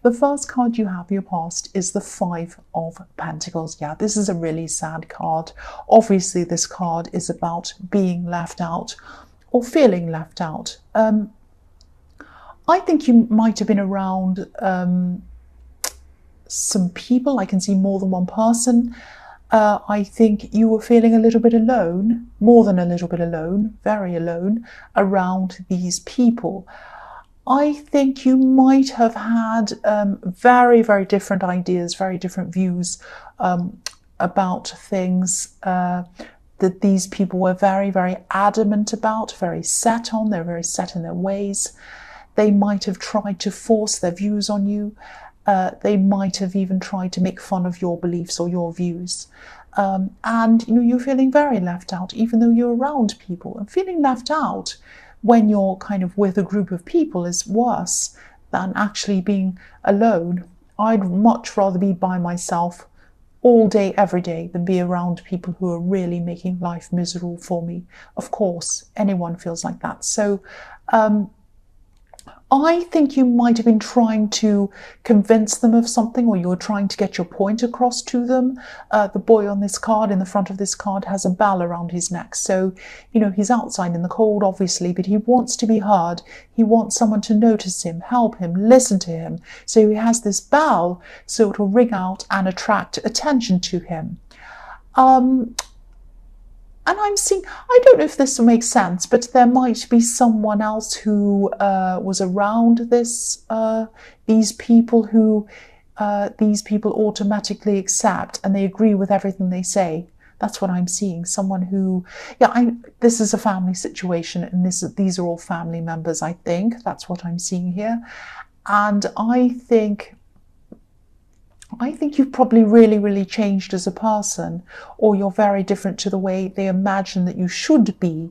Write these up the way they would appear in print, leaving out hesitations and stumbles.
The first card you have for your past is the Five of Pentacles. Yeah, this is a really sad card. Obviously, this card is about being left out or feeling left out. I think you might have been around some people. I can see more than one person. I think you were feeling a little bit alone, more than a little bit alone, very alone around these people. I think you might have had very, very different ideas, very different views about things that these people were very, very adamant about, very set on. They're very set in their ways. They might have tried to force their views on you. They might have even tried to make fun of your beliefs or your views. And you're feeling very left out, even though you're around people. And feeling left out when you're kind of with a group of people is worse than actually being alone. I'd much rather be by myself all day, every day, than be around people who are really making life miserable for me. Of course, anyone feels like that. So I think you might have been trying to convince them of something, or you're trying to get your point across to them. The boy on this card, in the front of this card, has a bell around his neck. So, he's outside in the cold, obviously, but he wants to be heard. He wants someone to notice him, help him, listen to him. So he has this bell, so it will ring out and attract attention to him. And I'm seeing, I don't know if this will make sense, but there might be someone else who was around these people who these people automatically accept, and they agree with everything they say. That's what I'm seeing. Someone who, this is a family situation, and these are all family members, I think. That's what I'm seeing here. And I think you've probably really, really changed as a person, or you're very different to the way they imagine that you should be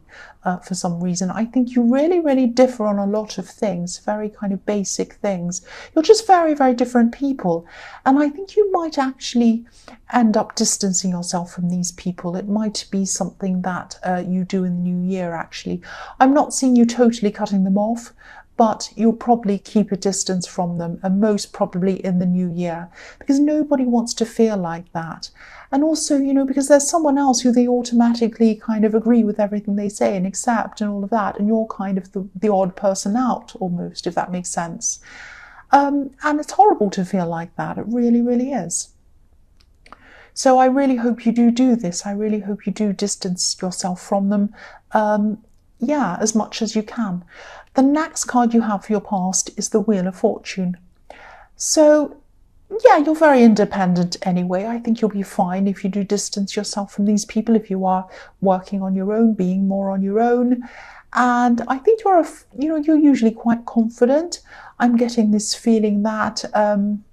for some reason. I think you really, really differ on a lot of things, very kind of basic things. You're just very, very different people. And I think you might actually end up distancing yourself from these people. It might be something that you do in the new year, actually. I'm not seeing you totally cutting them off, but you'll probably keep a distance from them, and most probably in the new year, because nobody wants to feel like that. And also, because there's someone else who they automatically kind of agree with everything they say and accept and all of that, and you're kind of the odd person out, almost, if that makes sense. And it's horrible to feel like that. It really, really is. So I really hope you do this. I really hope you do distance yourself from them, as much as you can. The next card you have for your past is the Wheel of Fortune. So, you're very independent anyway. I think you'll be fine if you do distance yourself from these people, if you are working on your own, being more on your own. And I think you're usually quite confident. I'm getting this feeling that when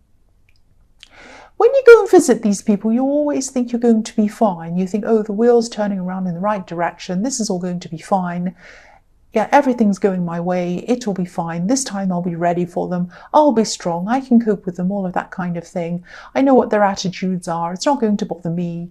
you go and visit these people, you always think you're going to be fine. You think, oh, the wheel's turning around in the right direction. This is all going to be fine. Yeah, everything's going my way. It'll be fine. This time I'll be ready for them. I'll be strong. I can cope with them, all of that kind of thing. I know what their attitudes are. It's not going to bother me.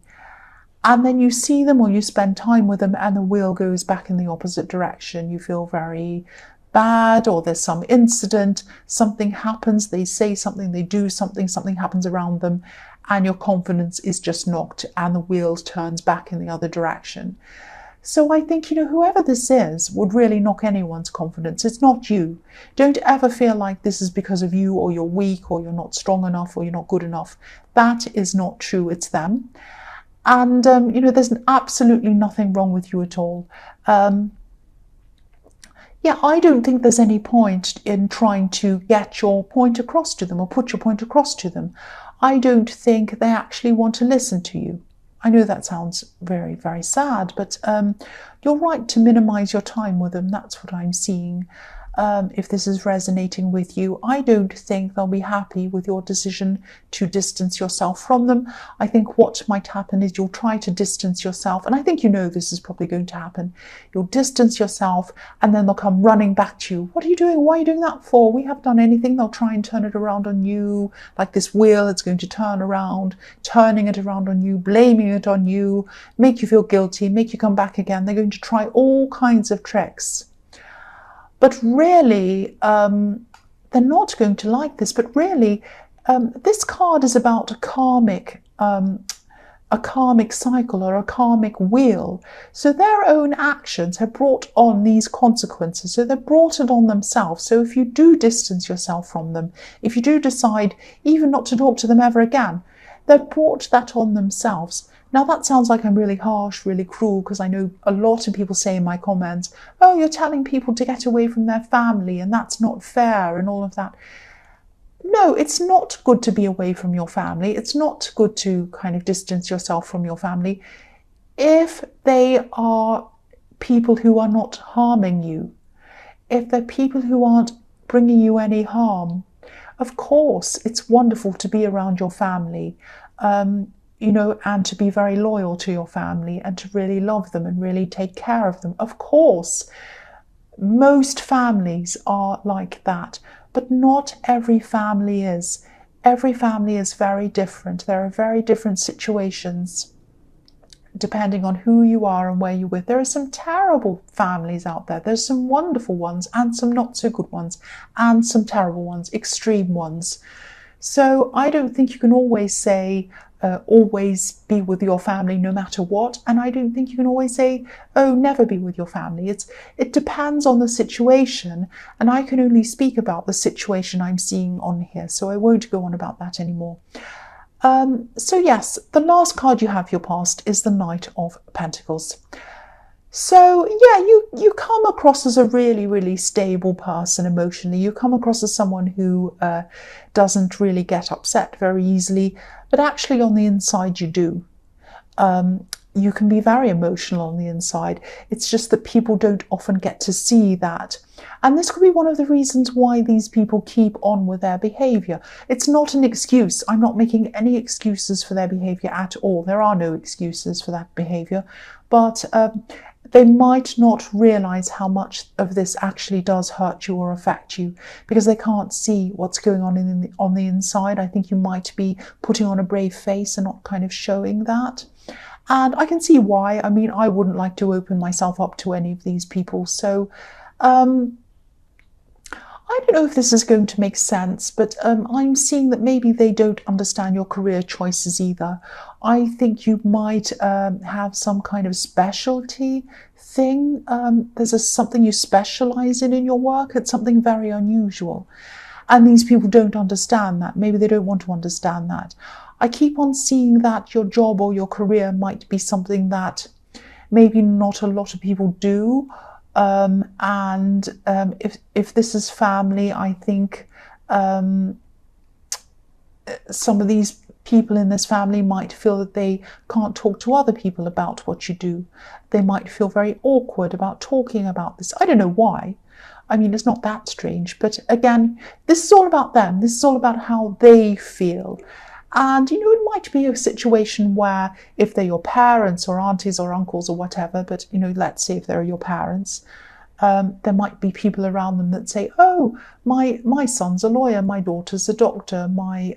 And then you see them, or you spend time with them, and the wheel goes back in the opposite direction. You feel very bad, or there's some incident, something happens, they say something, they do something, something happens around them, and your confidence is just knocked, and the wheel turns back in the other direction. So I think, whoever this is would really knock anyone's confidence. It's not you. Don't ever feel like this is because of you, or you're weak, or you're not strong enough, or you're not good enough. That is not true. It's them. And, there's absolutely nothing wrong with you at all. I don't think there's any point in trying to get your point across to them, or put your point across to them. I don't think they actually want to listen to you. I know that sounds very, very sad, but you're right to minimize your time with them. That's what I'm seeing. If this is resonating with you, I don't think they'll be happy with your decision to distance yourself from them. I think what might happen is you'll try to distance yourself, and I think this is probably going to happen. You'll distance yourself, and then they'll come running back to you. What are you doing? Why are you doing that for? We haven't done anything. They'll try and turn it around on you, like this wheel. It's going to turn around, turning it around on you, blaming it on you, make you feel guilty, make you come back again. They're going to try all kinds of tricks. But really, they're not going to like this. But really, this card is about a karmic cycle or a karmic wheel. So their own actions have brought on these consequences. So they've brought it on themselves. So if you do distance yourself from them, if you do decide even not to talk to them ever again, they've brought that on themselves. Now that sounds like I'm really harsh, really cruel, because I know a lot of people say in my comments, oh, you're telling people to get away from their family and that's not fair and all of that. No, it's not good to be away from your family. It's not good to kind of distance yourself from your family if they are people who are not harming you, if they're people who aren't bringing you any harm. Of course, it's wonderful to be around your family, you know, and to be very loyal to your family and to really love them and really take care of them. Of course, most families are like that. But not every family is. Every family is very different. There are very different situations depending on who you are and where you're with. There are some terrible families out there. There's some wonderful ones and some not so good ones and some terrible ones, extreme ones. So I don't think you can always say, always be with your family no matter what. And I don't think you can always say, oh, never be with your family. It depends on the situation. And I can only speak about the situation I'm seeing on here. So I won't go on about that anymore. So yes, the last card you have, your past, is the Knight of Pentacles. So yeah, you come across as a really, really stable person emotionally. You come across as someone who doesn't really get upset very easily, but actually on the inside you do. You can be very emotional on the inside. It's just that people don't often get to see that. And this could be one of the reasons why these people keep on with their behavior. It's not an excuse. I'm not making any excuses for their behavior at all. There are no excuses for that behavior. But they might not realize how much of this actually does hurt you or affect you because they can't see what's going on on the inside. I think you might be putting on a brave face and not kind of showing that. And I can see why. I mean, I wouldn't like to open myself up to any of these people. So I don't know if this is going to make sense, but I'm seeing that maybe they don't understand your career choices either. I think you might have some kind of specialty thing. There's something you specialize in your work. It's something very unusual. And these people don't understand that. Maybe they don't want to understand that. I keep on seeing that your job or your career might be something that maybe not a lot of people do. If this is family, I think some of these people in this family might feel that they can't talk to other people about what you do. They might feel very awkward about talking about this. I don't know why. I mean, it's not that strange. But again, this is all about them. This is all about how they feel. And, you know, it might be a situation where if they're your parents or aunties or uncles or whatever, but, you know, let's say if they're your parents, there might be people around them that say, oh, my son's a lawyer, my daughter's a doctor, my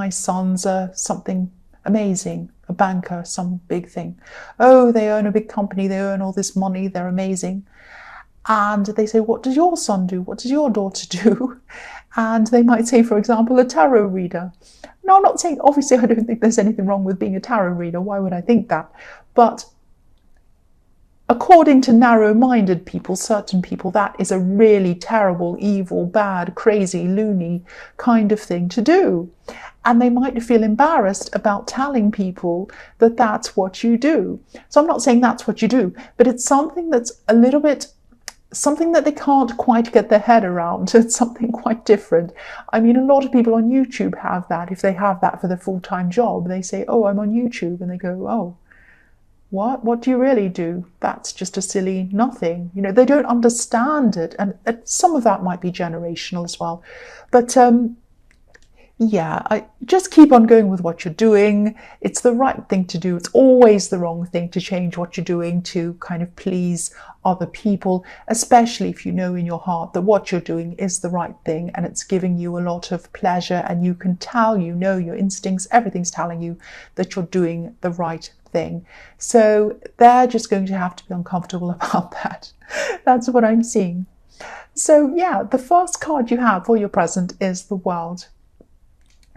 son's something amazing, a banker, some big thing. Oh, they own a big company, they earn all this money, they're amazing. And they say, what does your son do? What does your daughter do? And they might say, for example, a tarot reader. Now, I'm not saying, obviously, I don't think there's anything wrong with being a tarot reader. Why would I think that? But according to narrow-minded people, certain people, that is a really terrible, evil, bad, crazy, loony kind of thing to do. And they might feel embarrassed about telling people that that's what you do. So I'm not saying that's what you do, but it's something that's a little bit something that they can't quite get their head around. It's something quite different. I mean, a lot of people on YouTube have that. If they have that for their full-time job, they say, oh, I'm on YouTube. And they go, oh, what do you really do? That's just a silly nothing. You know, they don't understand it. And some of that might be generational as well. But yeah, I just keep on going with what you're doing. It's the right thing to do. It's always the wrong thing to change what you're doing to kind of please other people, especially if you know in your heart that what you're doing is the right thing and it's giving you a lot of pleasure, and you can tell, you know, your instincts, everything's telling you that you're doing the right thing. So they're just going to have to be uncomfortable about that. That's what I'm seeing. So yeah, the first card you have for your present is the World.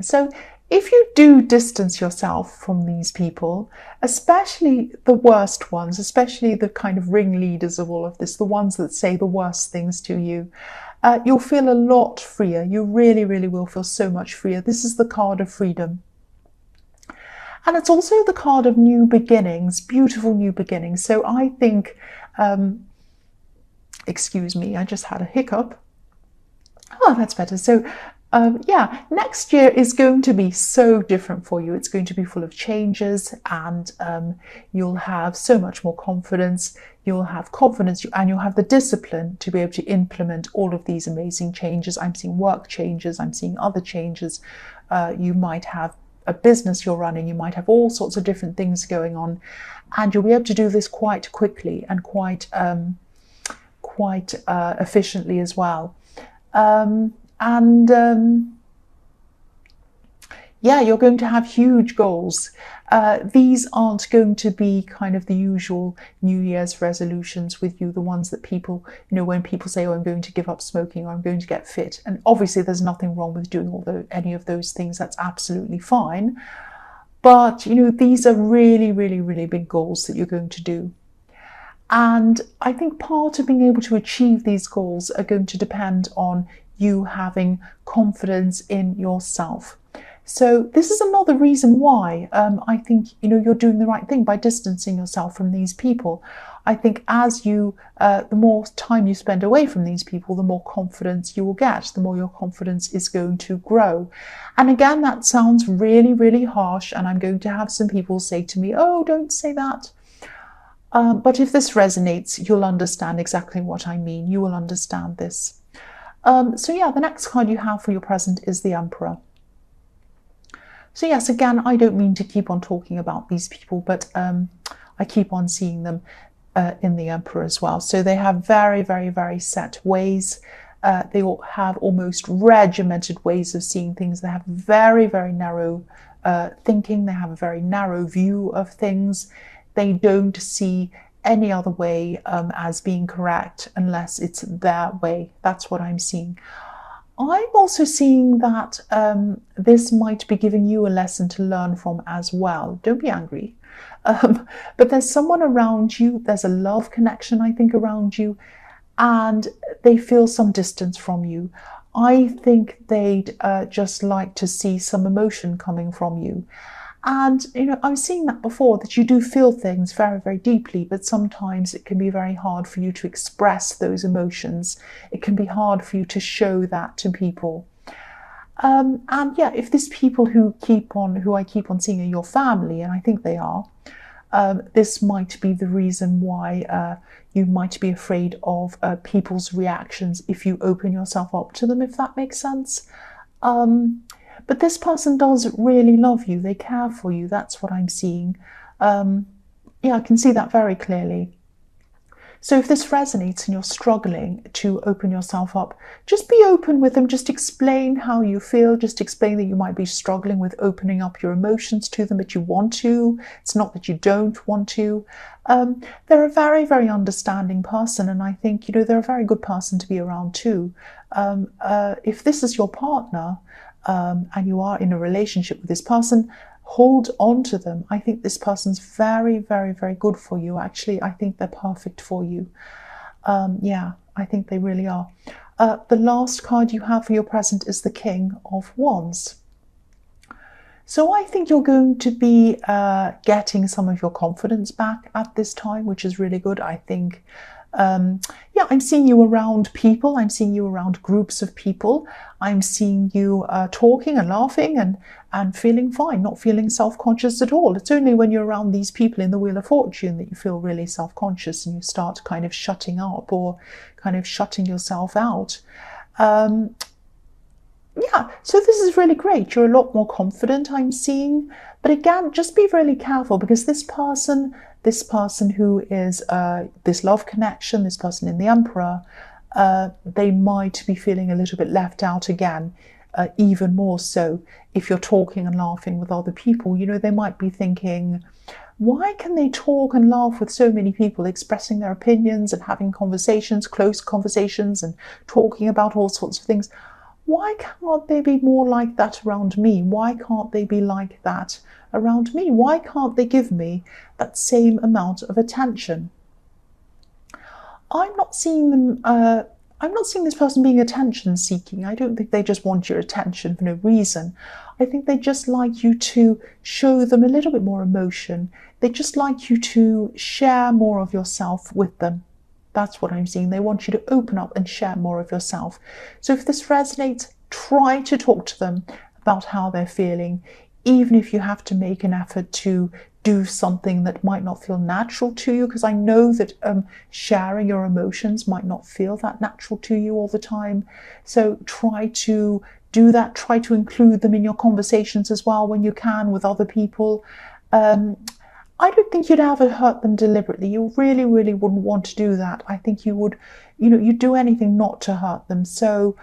So if you do distance yourself from these people, especially the worst ones, especially the kind of ringleaders of all of this, the ones that say the worst things to you, you'll feel a lot freer. You really, really will feel so much freer. This is the card of freedom. And it's also the card of new beginnings, beautiful new beginnings. So I think, excuse me, I just had a hiccup. Oh, that's better. So yeah, next year is going to be so different for you. It's going to be full of changes, and you'll have so much more confidence. You'll have confidence and you'll have the discipline to be able to implement all of these amazing changes. I'm seeing work changes. I'm seeing other changes. You might have a business you're running. You might have all sorts of different things going on, and you'll be able to do this quite quickly and quite efficiently as well. Yeah, you're going to have huge goals. These aren't going to be kind of the usual New Year's resolutions with you, the ones that people, when people say, oh, I'm going to give up smoking or I'm going to get fit. And obviously there's nothing wrong with doing any of those things. That's absolutely fine. But, these are really, really, really big goals that you're going to do. And I think part of being able to achieve these goals are going to depend on you having confidence in yourself. So this is another reason why I think you're doing the right thing by distancing yourself from these people. I think as the more time you spend away from these people, the more confidence you will get, the more your confidence is going to grow. And again, that sounds really, really harsh, and I'm going to have some people say to me, oh, don't say that. But if this resonates, you'll understand exactly what I mean. You will understand this. So yeah, the next card you have for your present is the Emperor. So yes, again, I don't mean to keep on talking about these people, but I keep on seeing them in the Emperor as well. So they have very, very, very set ways. They all have almost regimented ways of seeing things. They have very, very narrow thinking. They have a very narrow view of things. They don't see any other way as being correct unless it's their way. That's what I'm seeing. I'm also seeing that this might be giving you a lesson to learn from as well. Don't be angry. But there's someone around you. There's a love connection, I think, around you, and they feel some distance from you. I think they'd just like to see some emotion coming from you. And, I'm seeing that before, that you do feel things very, very deeply, but sometimes it can be very hard for you to express those emotions. It can be hard for you to show that to people. And yeah, if these people who I keep on seeing are your family, and I think they are, this might be the reason why you might be afraid of people's reactions if you open yourself up to them, if that makes sense. But this person does really love you. They care for you. That's what I'm seeing. Yeah, I can see that very clearly. So if this resonates and you're struggling to open yourself up, just be open with them. Just explain how you feel. Just explain that you might be struggling with opening up your emotions to them, but you want to. It's not that you don't want to. They're a very, very understanding person, and I think, they're a very good person to be around too. If this is your partner, and you are in a relationship with this person, hold on to them. I think this person's very, very, very good for you. Actually, I think they're perfect for you. Yeah, I think they really are. The last card you have for your present is the King of Wands. So I think you're going to be getting some of your confidence back at this time, which is really good. I think yeah, I'm seeing you around people. I'm seeing you around groups of people. I'm seeing you talking and laughing and feeling fine, not feeling self-conscious at all. It's only when you're around these people in the Wheel of Fortune that you feel really self-conscious and you start kind of shutting up or kind of shutting yourself out. Yeah, so this is really great. You're a lot more confident, I'm seeing. But again, just be really careful, because this person who is this love connection, this person in the Emperor, they might be feeling a little bit left out again. even more so if you're talking and laughing with other people. You know, they might be thinking, why can they talk and laugh with so many people, expressing their opinions and having conversations, close conversations, and talking about all sorts of things? Why can't they be more like that around me? Why can't they be like that around me? Why can't they give me that same amount of attention? I'm not seeing them. I'm not seeing this person being attention seeking. I don't think they just want your attention for no reason. I think they just like you to show them a little bit more emotion. They just like you to share more of yourself with them. That's what I'm seeing. They want you to open up and share more of yourself. So if this resonates, try to talk to them about how they're feeling, even if you have to make an effort to do something that might not feel natural to you, because I know that sharing your emotions might not feel that natural to you all the time. So try to do that. Try to include them in your conversations as well when you can with other people. I don't think you'd ever hurt them deliberately. You really, really wouldn't want to do that. I think you would, you'd do anything not to hurt them. So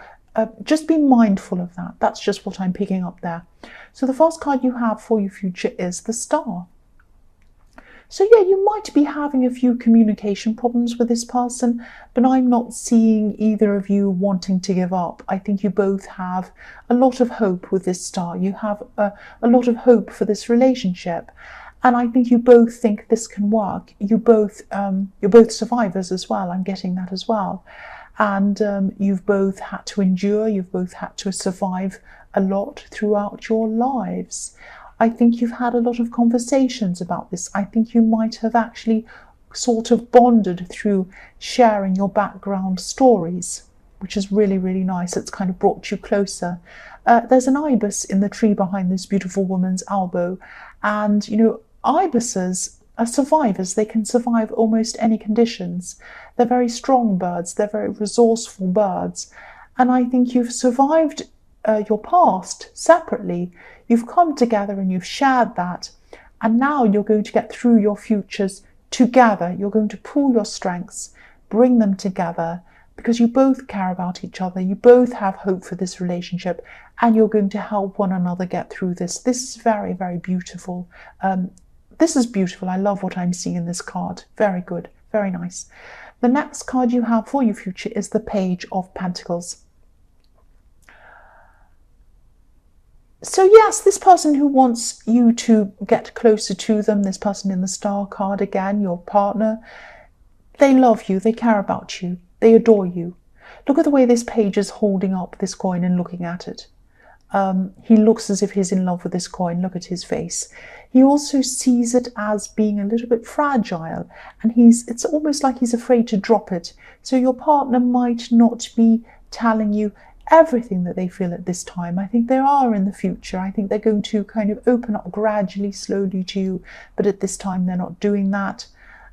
just be mindful of that. That's just what I'm picking up there. So the first card you have for your future is the Star. So yeah, you might be having a few communication problems with this person, but I'm not seeing either of you wanting to give up. I think you both have a lot of hope with this Star. You have a lot of hope for this relationship. And I think you both think this can work. You're both survivors as well. I'm getting that as well. And you've both had to endure. You've both had to survive a lot throughout your lives. I think you've had a lot of conversations about this. I think you might have actually sort of bonded through sharing your background stories, which is really, really nice. It's kind of brought you closer. There's an ibis in the tree behind this beautiful woman's elbow. And, ibises are survivors. They can survive almost any conditions. They're very strong birds. They're very resourceful birds. And I think you've survived your past separately. You've come together and you've shared that. And now you're going to get through your futures together. You're going to pool your strengths, bring them together, because you both care about each other. You both have hope for this relationship, and you're going to help one another get through this. This is very, very beautiful. This is beautiful. I love what I'm seeing in this card. Very good. Very nice. The next card you have for your future is the Page of Pentacles. So yes, this person who wants you to get closer to them, this person in the Star card again, your partner, they love you, they care about you, they adore you. Look at the way this page is holding up this coin and looking at it. He looks as if he's in love with this coin. Look at his face. He also sees it as being a little bit fragile, and it's almost like he's afraid to drop it. So your partner might not be telling you everything that they feel at this time. I think they are in the future. I think they're going to kind of open up gradually, slowly to you, but at this time they're not doing that.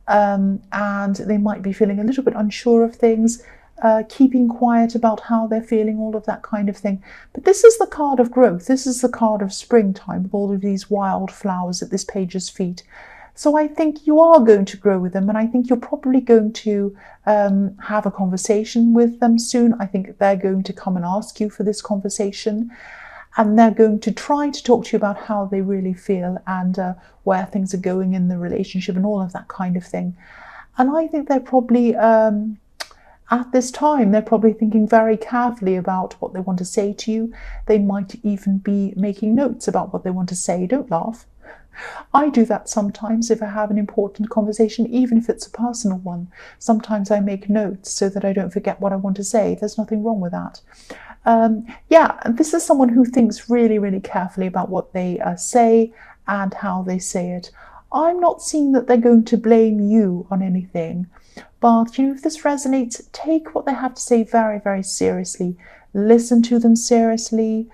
And they might be feeling a little bit unsure of things, keeping quiet about how they're feeling, all of that kind of thing. But this is the card of growth. This is the card of springtime with all of these wild flowers at this page's feet. So I think you are going to grow with them, and I think you're probably going to have a conversation with them soon. I think they're going to come and ask you for this conversation, and they're going to try to talk to you about how they really feel and where things are going in the relationship and all of that kind of thing. And I think they're probably, at this time, they're probably thinking very carefully about what they want to say to you. They might even be making notes about what they want to say. Don't laugh. I do that sometimes if I have an important conversation, even if it's a personal one. Sometimes I make notes so that I don't forget what I want to say. There's nothing wrong with that. Yeah, and this is someone who thinks really, really carefully about what they say and how they say it. I'm not seeing that they're going to blame you on anything. But, if this resonates, take what they have to say very, very seriously. Listen to them seriously.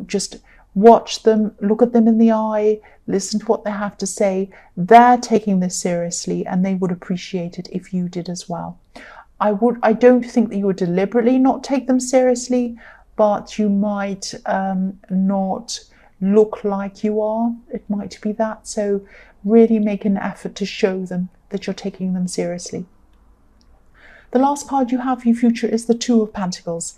Just watch them, look at them in the eye, listen to what they have to say. They're taking this seriously, and they would appreciate it if you did as well. I don't think that you would deliberately not take them seriously, but you might not look like you are. It might be that. So really make an effort to show them that you're taking them seriously. The last card you have for your future is the Two of Pentacles.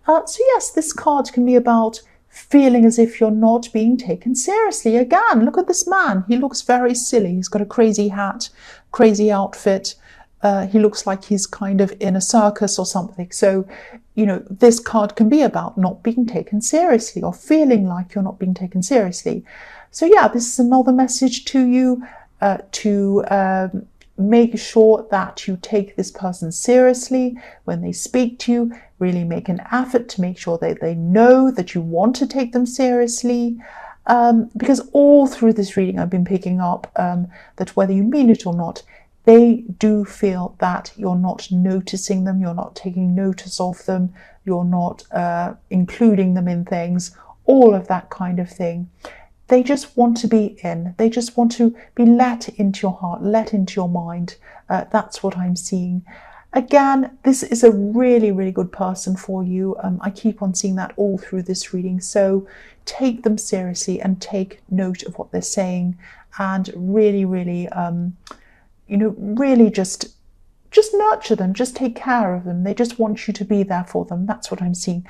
So yes, this card can be about feeling as if you're not being taken seriously. Again, look at this man. He looks very silly. He's got a crazy hat, crazy outfit. He looks like he's kind of in a circus or something. So, you know, this card can be about not being taken seriously or feeling like you're not being taken seriously. So yeah, this is another message to you to make sure that you take this person seriously when they speak to you. Really make an effort to make sure that they know that you want to take them seriously. Because all through this reading I've been picking up that whether you mean it or not, they do feel that you're not noticing them, you're not taking notice of them, you're not including them in things, all of that kind of thing. They just want to be in. They just want to be let into your heart, let into your mind. That's what I'm seeing. Again, this is a really, really good person for you. I keep on seeing that all through this reading. So take them seriously and take note of what they're saying, and really, really, you know, really just nurture them. Just take care of them. They just want you to be there for them. That's what I'm seeing.